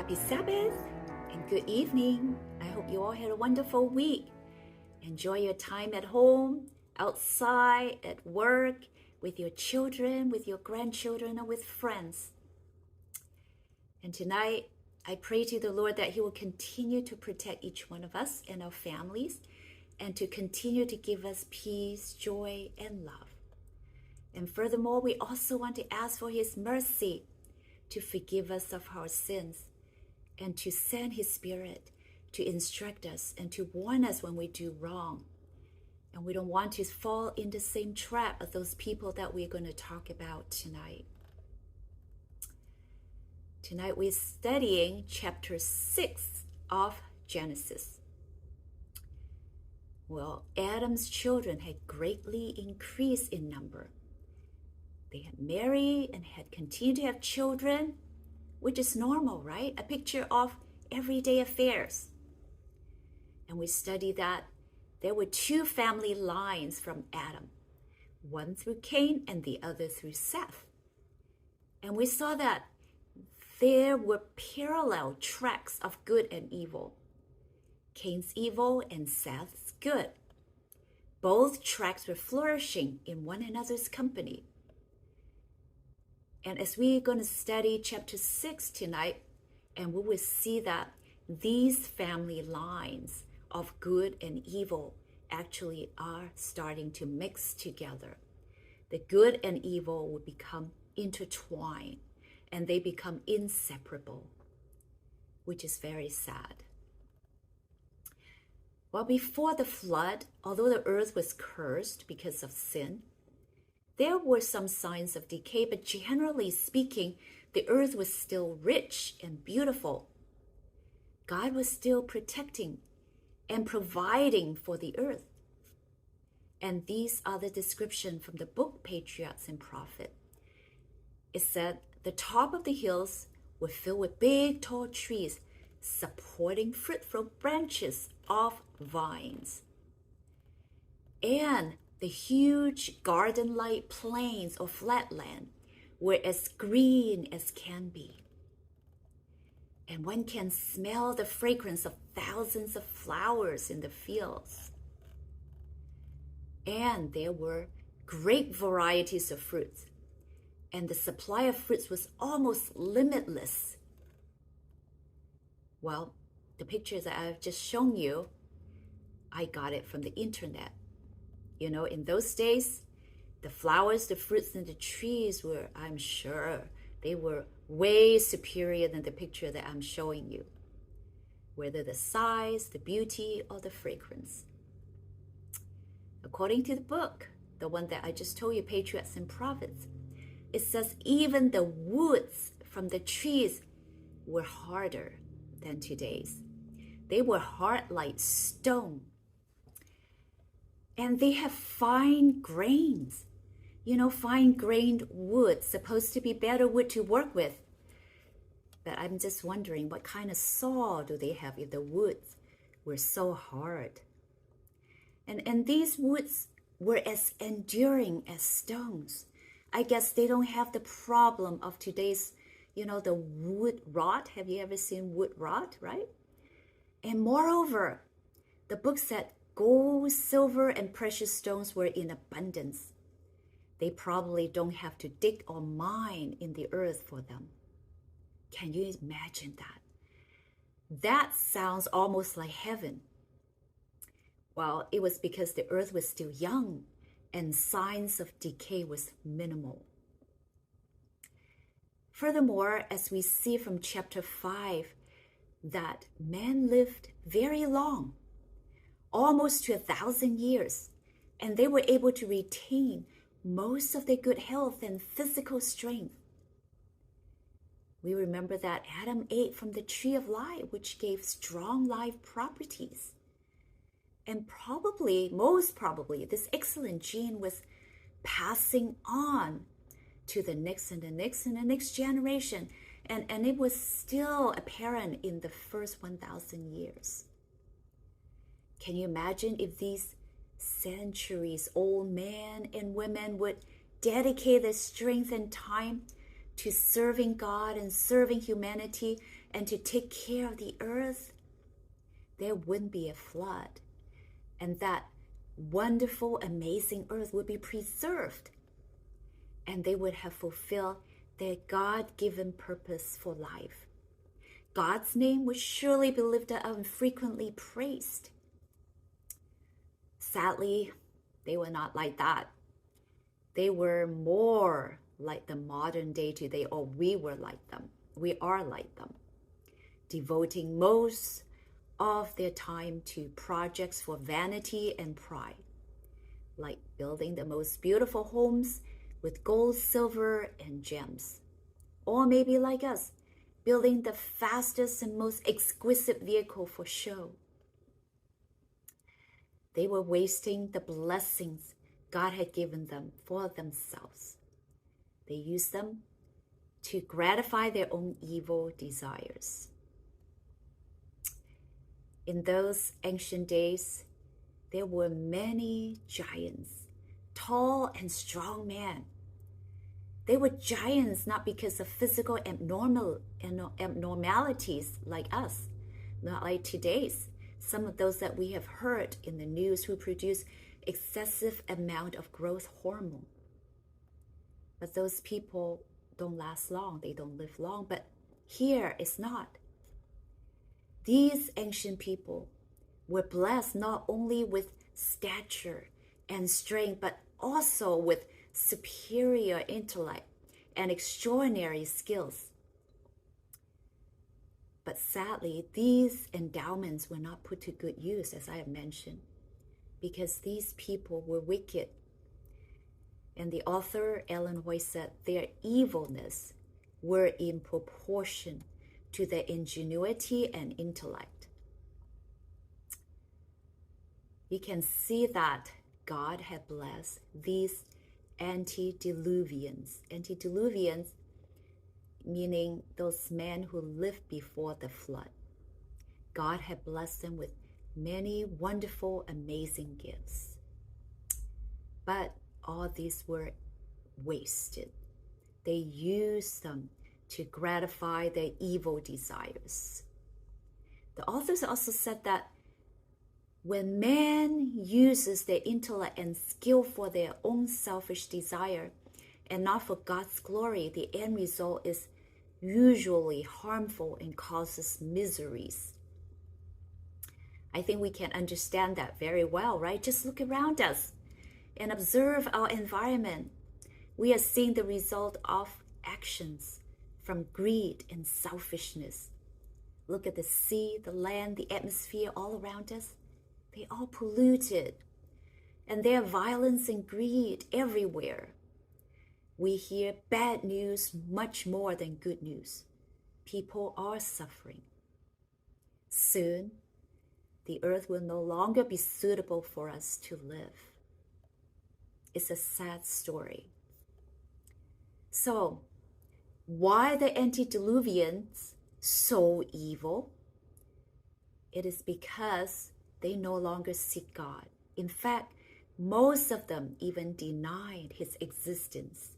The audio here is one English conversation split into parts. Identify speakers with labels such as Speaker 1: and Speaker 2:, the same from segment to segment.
Speaker 1: Happy Sabbath and good evening. I hope you all had a wonderful week. Enjoy your time at home, outside, at work, with your children, with your grandchildren, or with friends. And tonight, I pray to the Lord that He will continue to protect each one of us and our families, and to continue to give us peace, joy, and love. And furthermore, we also want to ask for His mercy to forgive us of our sins, and to send His Spirit to instruct us and to warn us when we do wrong. And we don't want to fall in the same trap of those people that we're going to talk about tonight. Tonight we're studying chapter 6 of Genesis. Well, Adam's children had greatly increased in number. They had married and had continued to have children, which is normal, right? A picture of everyday affairs. And we study that there were two family lines from Adam, one through Cain and the other through Seth. And we saw that there were parallel tracks of good and evil. Cain's evil and Seth's good. Both tracks were flourishing in one another's company. And as we're going to study chapter 6 tonight, and we will see that these family lines of good and evil actually are starting to mix together. The good and evil will become intertwined, and they become inseparable, which is very sad. Well, before the flood, although the earth was cursed because of sin, there were some signs of decay, but generally speaking, the earth was still rich and beautiful. God was still protecting and providing for the earth. And these are the description from the book Patriarchs and Prophets. It said, the top of the hills were filled with big, tall trees, supporting fruitful branches of vines. And the huge garden-like plains or flatland were as green as can be. And one can smell the fragrance of thousands of flowers in the fields. And there were great varieties of fruits, and the supply of fruits was almost limitless. Well, the pictures that I've just shown you, I got it from the internet. You know, in those days, the flowers, the fruits, and the trees were, I'm sure, they were way superior than the picture that I'm showing you, whether the size, the beauty, or the fragrance. According to the book, the one that I just told you, Patriarchs and Prophets, it says even the woods from the trees were harder than today's. They were hard like stone. And they have fine grains. You know, fine-grained wood, supposed to be better wood to work with. But I'm just wondering, what kind of saw do they have if the woods were so hard? And these woods were as enduring as stones. I guess they don't have the problem of today's, you know, the wood rot. Have you ever seen wood rot, right? And moreover, the book said gold, silver, and precious stones were in abundance. They probably don't have to dig or mine in the earth for them. Can you imagine that? That sounds almost like heaven. Well, it was because the earth was still young and signs of decay was minimal. Furthermore, as we see from chapter 5, that man lived very long, almost to 1,000 years, and they were able to retain most of their good health and physical strength. We remember that Adam ate from the tree of life, which gave strong life properties. And probably, most probably, this excellent gene was passing on to the next and the next and the next generation. And it was still apparent in the first 1,000 years. Can you imagine if these centuries old men and women would dedicate their strength and time to serving God and serving humanity and to take care of the earth, there wouldn't be a flood. And that wonderful, amazing earth would be preserved. And they would have fulfilled their God-given purpose for life. God's name would surely be lifted up and frequently praised. Sadly, they were not like that. They were more like the modern day today, or we were like them. We are like them, devoting most of their time to projects for vanity and pride, like building the most beautiful homes with gold, silver, and gems. Or maybe like us, building the fastest and most exquisite vehicle for show. They were wasting the blessings God had given them for themselves. They used them to gratify their own evil desires. In those ancient days, there were many giants, tall and strong men. They were giants not because of physical abnormalities like us, not like today's. Some of those that we have heard in the news who produce excessive amount of growth hormone. But those people don't last long, they don't live long. But here it's not. These ancient people were blessed not only with stature and strength, but also with superior intellect and extraordinary skills. But sadly, these endowments were not put to good use, as I have mentioned, because these people were wicked. And the author, Ellen White, said their evilness were in proportion to their ingenuity and intellect. You can see that God had blessed these antediluvians. Antediluvians meaning those men who lived before the flood. God had blessed them with many wonderful, amazing gifts. But all these were wasted. They used them to gratify their evil desires. The authors also said that when man uses their intellect and skill for their own selfish desire and not for God's glory, the end result is usually harmful and causes miseries. I think we can understand that very well, right? Just look around us and observe our environment. We are seeing the result of actions from greed and selfishness. Look at the sea, the land, the atmosphere all around us. They all polluted, and there are violence and greed everywhere. We hear bad news much more than good news. People are suffering. Soon, the earth will no longer be suitable for us to live. It's a sad story. So, why are the antediluvians so evil? It is because they no longer seek God. In fact, most of them even denied his existence.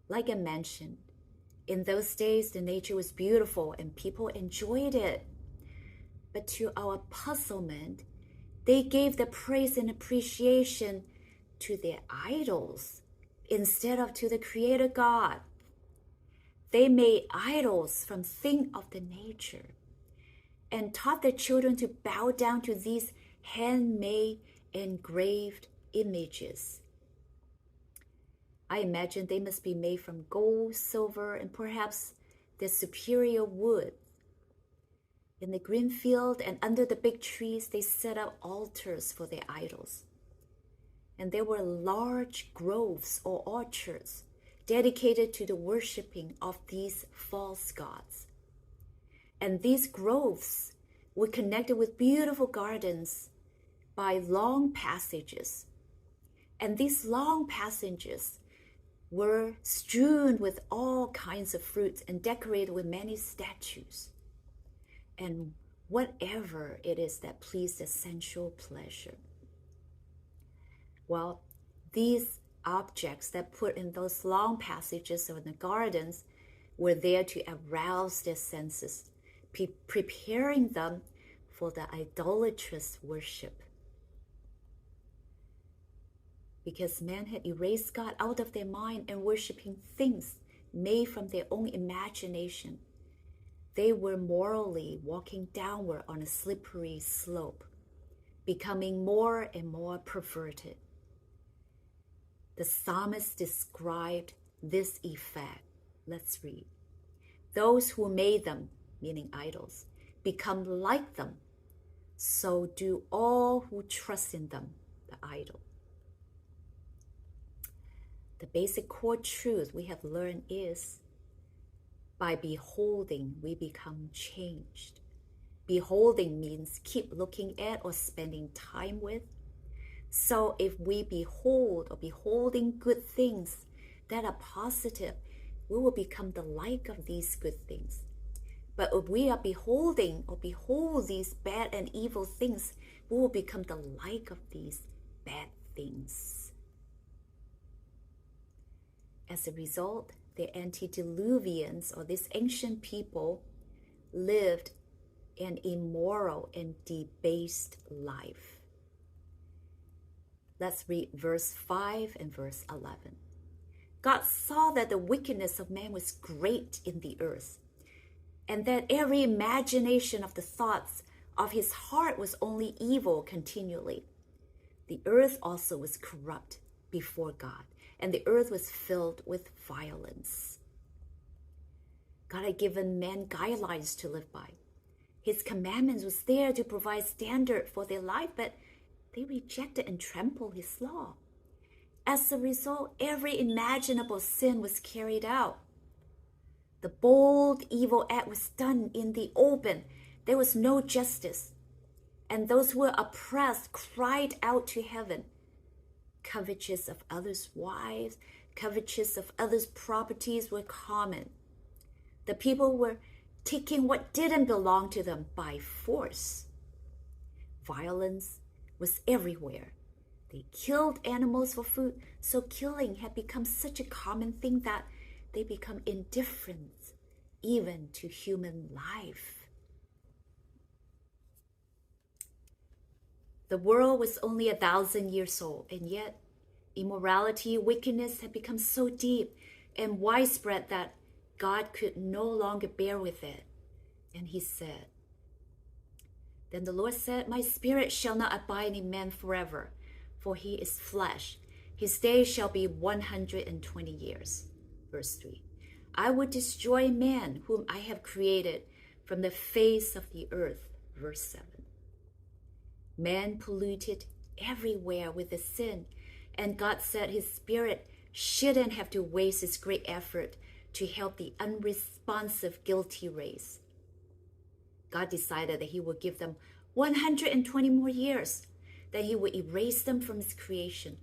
Speaker 1: Like I mentioned, in those days, the nature was beautiful and people enjoyed it. But to our puzzlement, they gave the praise and appreciation to their idols instead of to the Creator God. They made idols from things of the nature and taught their children to bow down to these handmade, engraved images. I imagine they must be made from gold, silver, and perhaps their superior wood. In the green field and under the big trees, they set up altars for their idols. And there were large groves or orchards dedicated to the worshiping of these false gods. And these groves were connected with beautiful gardens by long passages. And these long passages were strewn with all kinds of fruits and decorated with many statues. And whatever it is that pleased the sensual pleasure. Well, these objects that put in those long passages or in the gardens were there to arouse their senses, preparing them for the idolatrous worship. Because men had erased God out of their mind and worshiping things made from their own imagination, they were morally walking downward on a slippery slope, becoming more and more perverted. The psalmist described this effect. Let's read. Those who made them, meaning idols, become like them. So do all who trust in them, the idol. The basic core truth we have learned is, by beholding, we become changed. Beholding means keep looking at or spending time with. So if we behold or beholding good things that are positive, we will become the like of these good things. But if we are beholding or behold these bad and evil things, we will become the like of these bad things. As a result, the antediluvians, or these ancient people, lived an immoral and debased life. Let's read verse 5 and verse 11. God saw that the wickedness of man was great in the earth, and that every imagination of the thoughts of his heart was only evil continually. The earth also was corrupt before God, and the earth was filled with violence. God had given men guidelines to live by. His commandments was there to provide standard for their life, but they rejected and trampled his law. As a result, every imaginable sin was carried out. The bold, evil act was done in the open. There was no justice. And those who were oppressed cried out to heaven. Covetous of others' wives, covetous of others' properties were common. The people were taking what didn't belong to them by force. Violence was everywhere. They killed animals for food, so killing had become such a common thing that they become indifferent even to human life. The world was only 1,000 years old, and yet immorality, wickedness had become so deep and widespread that God could no longer bear with it. And he said, Then the Lord said, My spirit shall not abide in man forever, for he is flesh. His days shall be 120 years. Verse 3. I will destroy man whom I have created from the face of the earth. Verse 7. Man polluted everywhere with the sin, and God said his spirit shouldn't have to waste his great effort to help the unresponsive, guilty race. God decided that he would give them 120 more years, that he would erase them from his creation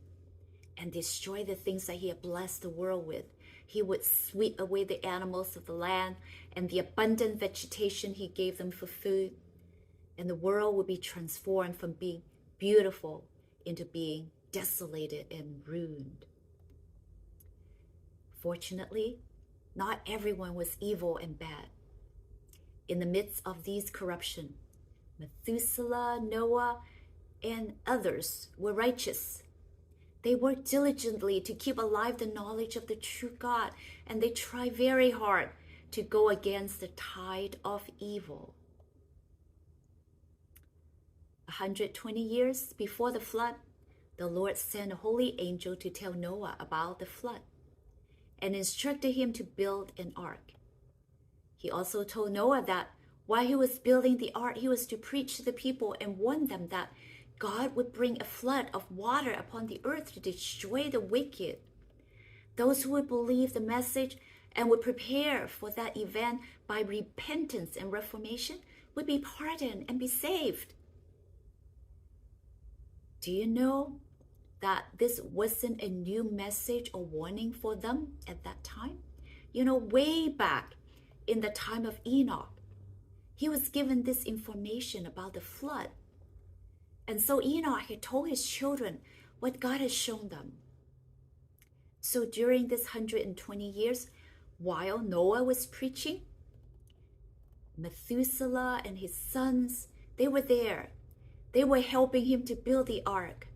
Speaker 1: and destroy the things that he had blessed the world with. He would sweep away the animals of the land and the abundant vegetation he gave them for food, and the world would be transformed from being beautiful into being desolated and ruined. Fortunately, not everyone was evil and bad. In the midst of these corruption, Methuselah, Noah, and others were righteous. They worked diligently to keep alive the knowledge of the true God, and they tried very hard to go against the tide of evil. 120 years before the flood, the Lord sent a holy angel to tell Noah about the flood and instructed him to build an ark. He also told Noah that while he was building the ark, he was to preach to the people and warn them that God would bring a flood of water upon the earth to destroy the wicked. Those who would believe the message and would prepare for that event by repentance and reformation would be pardoned and be saved. Do you know that this wasn't a new message or warning for them at that time? You know, way back in the time of Enoch, he was given this information about the flood. And so Enoch had told his children what God has shown them. So during this 120 years, while Noah was preaching, Methuselah and his sons, they were there. They were helping him to build the ark.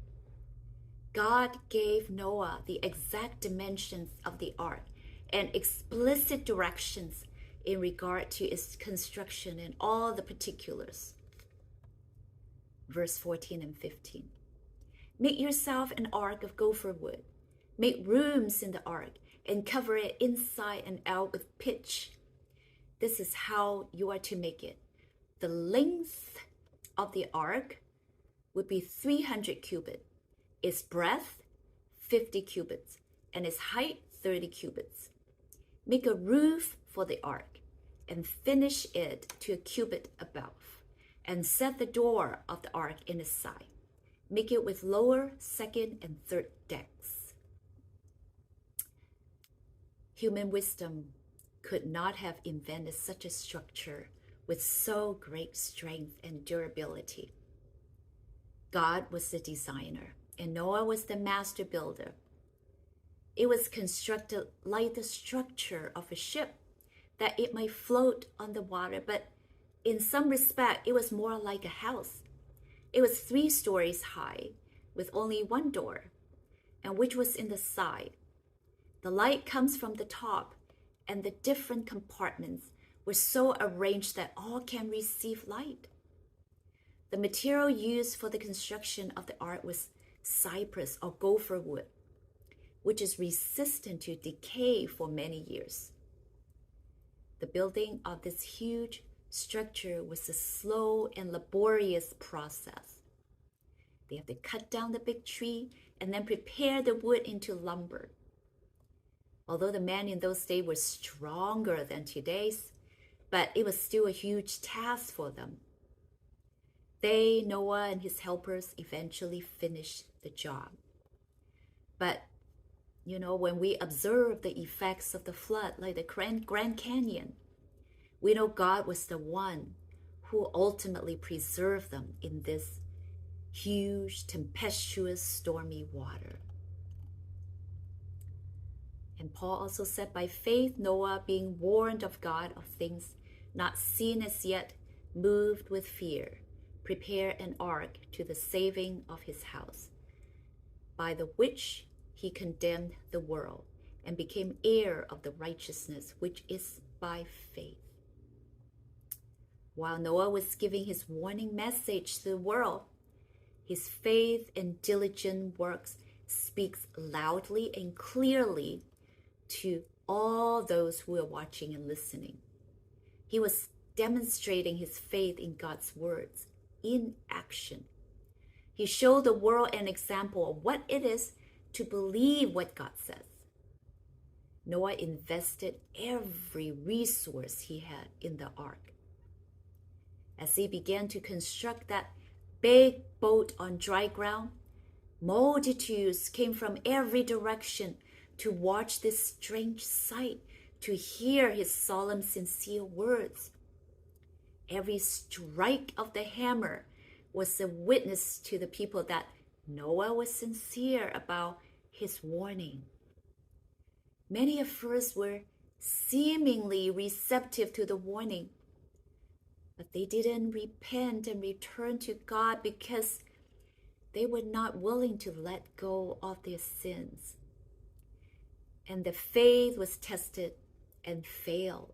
Speaker 1: God gave Noah the exact dimensions of the ark and explicit directions in regard to its construction and all the particulars. Verse 14 and 15. Make yourself an ark of gopher wood. Make rooms in the ark and cover it inside and out with pitch. This is how you are to make it. The length of the ark would be 300 cubits, its breadth 50 cubits, and its height 30 cubits. Make a roof for the ark and finish it to a cubit above, and set the door of the ark in its side. Make it with lower, second, and third decks. Human wisdom could not have invented such a structure with so great strength and durability. God was the designer, and Noah was the master builder. It was constructed like the structure of a ship, that it might float on the water, but in some respect, it was more like a house. It was 3 stories high, with only one door, and which was in the side. The light comes from the top, and the different compartments were so arranged that all can receive light. The material used for the construction of the ark was cypress or gopher wood, which is resistant to decay for many years. The building of this huge structure was a slow and laborious process. They have to cut down the big tree and then prepare the wood into lumber. Although the men in those days were stronger than today's, but it was still a huge task for them. They, Noah and his helpers, eventually finished the job. But, when we observe the effects of the flood, like the Grand Canyon, we know God was the one who ultimately preserved them in this huge, tempestuous, stormy water. And Paul also said, by faith, Noah, being warned of God of things not seen as yet, moved with fear, prepared an ark to the saving of his house, by the which he condemned the world and became heir of the righteousness which is by faith. While Noah was giving his warning message to the world, his faith and diligent works speaks loudly and clearly to all those who are watching and listening. He was demonstrating his faith in God's words in action. He showed the world an example of what it is to believe what God says. Noah invested every resource he had in the ark. As he began to construct that big boat on dry ground, multitudes came from every direction to watch this strange sight, to hear his solemn, sincere words. Every strike of the hammer was a witness to the people that Noah was sincere about his warning. Many at first were seemingly receptive to the warning, but they didn't repent and return to God because they were not willing to let go of their sins. And the faith was tested and failed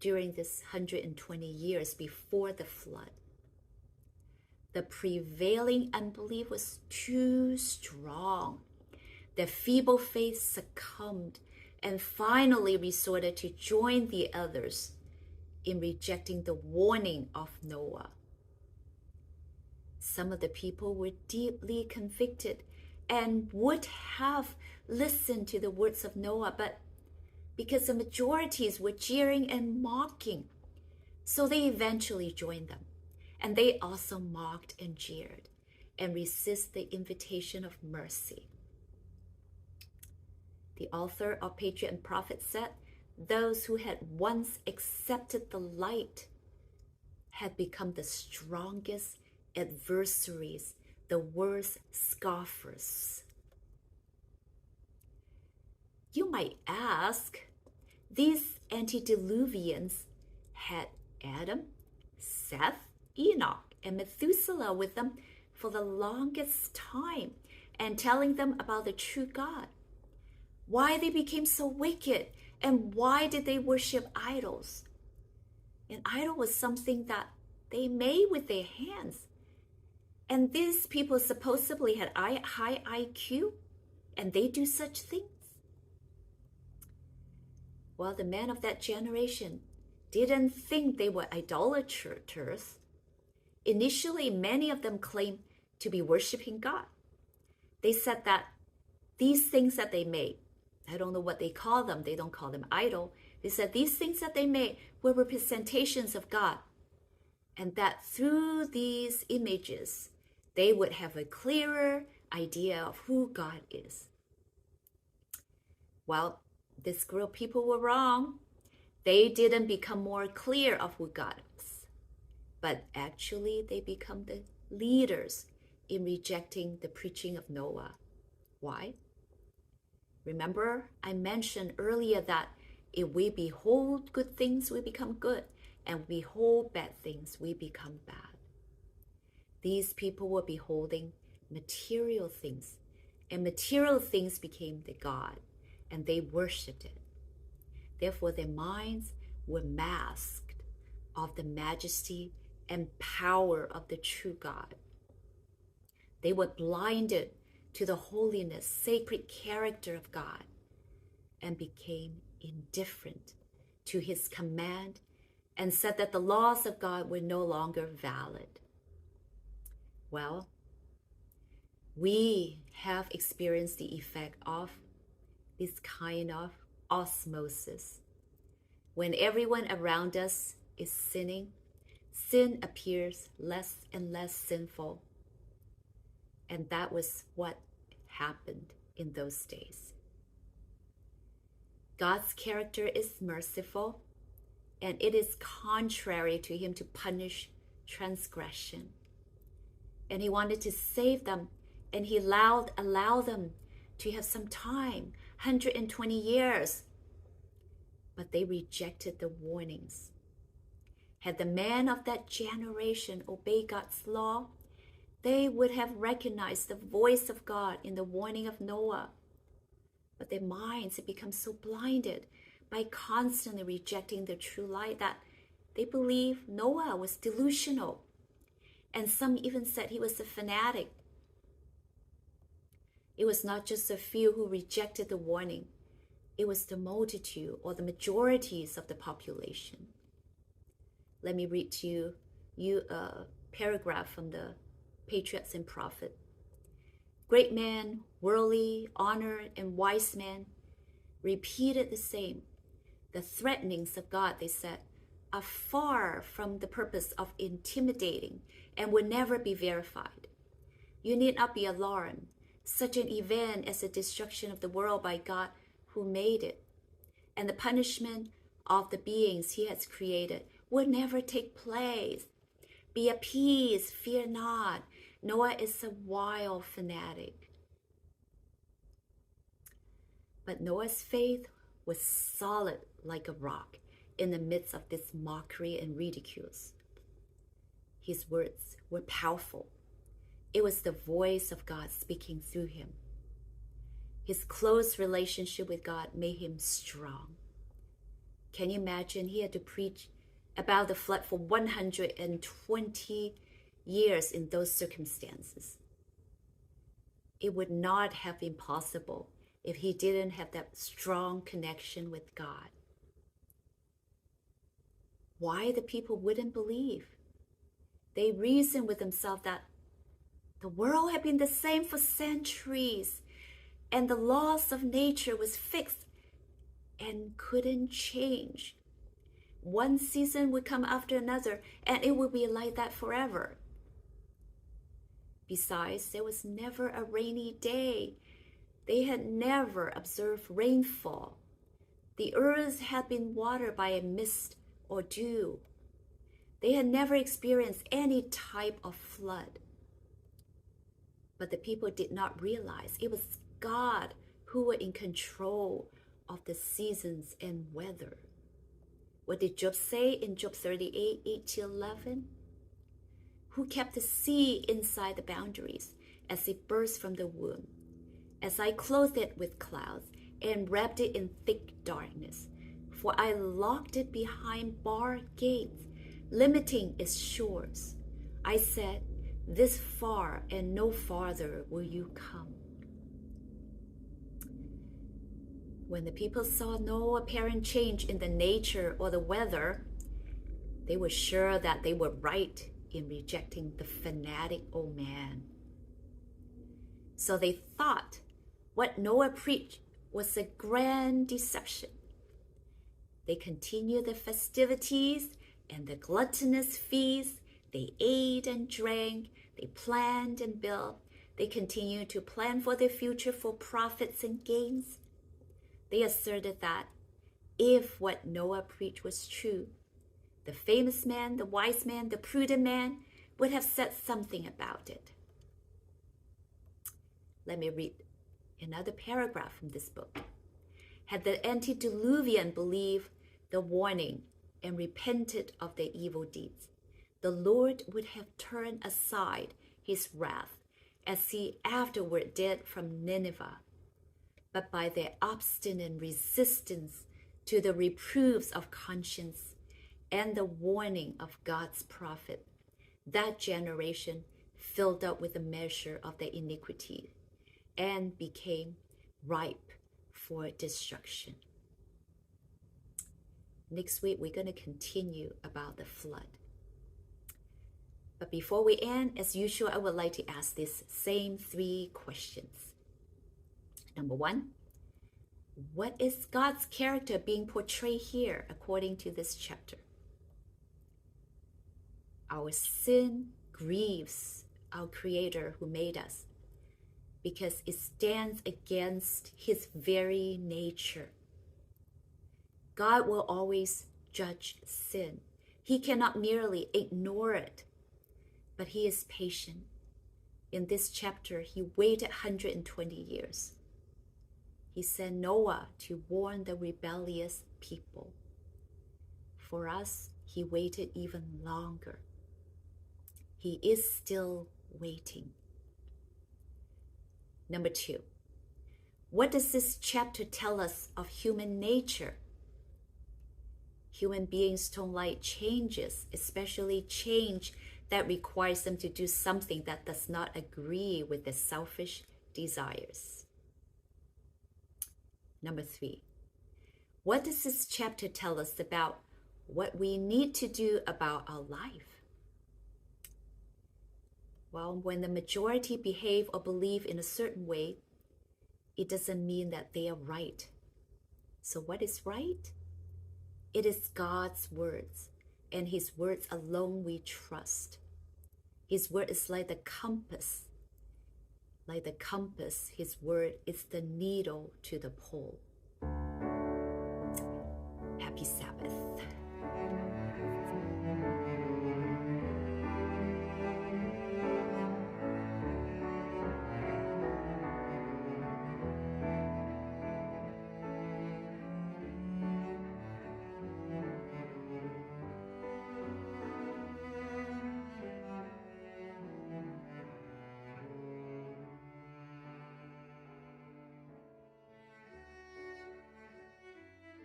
Speaker 1: during this 120 years before the flood. The prevailing unbelief was too strong. Their feeble faith succumbed and finally resorted to join the others in rejecting the warning of Noah. Some of the people were deeply convicted and would have listened to the words of Noah, but because the majorities were jeering and mocking, so they eventually joined them. And they also mocked and jeered and resist the invitation of mercy. The author of Patriot and Prophet said, those who had once accepted the light had become the strongest adversaries, the worst scoffers. You might ask, These antediluvians had Adam, Seth, Enoch, and Methuselah with them for the longest time and telling them about the true God. Why they became so wicked and why did they worship idols? An idol was something that they made with their hands. And these people supposedly had high IQ and they do such things. Well, the men of that generation didn't think they were idolaters. Initially, many of them claimed to be worshiping God. They said that these things that they made, I don't know what they call them, they don't call them idol. They said these things that they made were representations of God, and that through these images, they would have a clearer idea of who God is. Well, this group of people were wrong. They didn't become more clear of who God is, but actually they become the leaders in rejecting the preaching of Noah. Why? Remember, I mentioned earlier that if we behold good things, we become good, and behold bad things, we become bad. These people were beholding material things, and material things became the God, and they worshipped it. Therefore, their minds were masked of the majesty and power of the true God. They were blinded to the holiness, sacred character of God, and became indifferent to his command and said that the laws of God were no longer valid. Well, we have experienced the effect of this kind of osmosis. When everyone around us is sinning, sin appears less and less sinful. And that was what happened in those days. God's character is merciful, and it is contrary to him to punish transgression. And he wanted to save them, and he allowed them to have some time, 120 years. But they rejected the warnings. Had the men of that generation obeyed God's law, they would have recognized the voice of God in the warning of Noah. But their minds had become so blinded by constantly rejecting the true light that they believed Noah was delusional. And some even said he was a fanatic. It was not just a few who rejected the warning. It was the multitude or the majorities of the population. Let me read to you a paragraph from the Patriots and Prophet. Great men, worldly, honored, and wise men repeated the same. The threatenings of God, they said, are far from the purpose of intimidating and will never be verified. You need not be alarmed. Such an event as the destruction of the world by God who made it and the punishment of the beings he has created will never take place. Be at peace, fear not. Noah is a wild fanatic. But Noah's faith was solid like a rock in the midst of this mockery and ridicules. His words were powerful. It was the voice of God speaking through him. His close relationship with God made him strong. Can you imagine? He had to preach about the flood for 120 years in those circumstances. It would not have been possible if he didn't have that strong connection with God. Why the people wouldn't believe? They reasoned with themselves that the world had been the same for centuries, and the laws of nature was fixed and couldn't change. One season would come after another, and it would be like that forever. Besides, there was never a rainy day. They had never observed rainfall. The earth had been watered by a mist or dew. They had never experienced any type of flood. But the people did not realize it was God who was in control of the seasons and weather. What did Job say in Job 38, 8-11? Who kept the sea inside the boundaries as it burst from the womb? As I clothed it with clouds and wrapped it in thick darkness. For I locked it behind barred gates, limiting its shores. I said, this far and no farther will you come. When the people saw no apparent change in the nature or the weather, they were sure that they were right in rejecting the fanatic old man. So they thought what Noah preached was a grand deception. They continued the festivities and the gluttonous feasts. They ate and drank. They planned and built. They continued to plan for their future for profits and gains. They asserted that if what Noah preached was true, the famous man, the wise man, the prudent man would have said something about it. Let me read another paragraph from this book. Had the antediluvian believed the warning and repented of their evil deeds, the Lord would have turned aside his wrath, as he afterward did from Nineveh. But by their obstinate resistance to the reproofs of conscience and the warning of God's prophet, that generation filled up with the measure of their iniquity and became ripe for destruction. Next week, we're going to continue about the flood. But before we end, as usual, I would like to ask these same 3 questions. Number 1, what is God's character being portrayed here according to this chapter? Our sin grieves our Creator who made us because it stands against his very nature. God will always judge sin. He cannot merely ignore it, but he is patient. In this chapter, he waited 120 years. He sent Noah to warn the rebellious people. For us, he waited even longer. He is still waiting. Number 2, what does this chapter tell us of human nature? Human beings don't like changes, especially change that requires them to do something that does not agree with their selfish desires. Number 3, what does this chapter tell us about what we need to do about our life? Well, when the majority behave or believe in a certain way, it doesn't mean that they are right. So what is right? It is God's words, and his words alone we trust. His word is like the compass. Like the compass, his word is the needle to the pole. Happy Sabbath.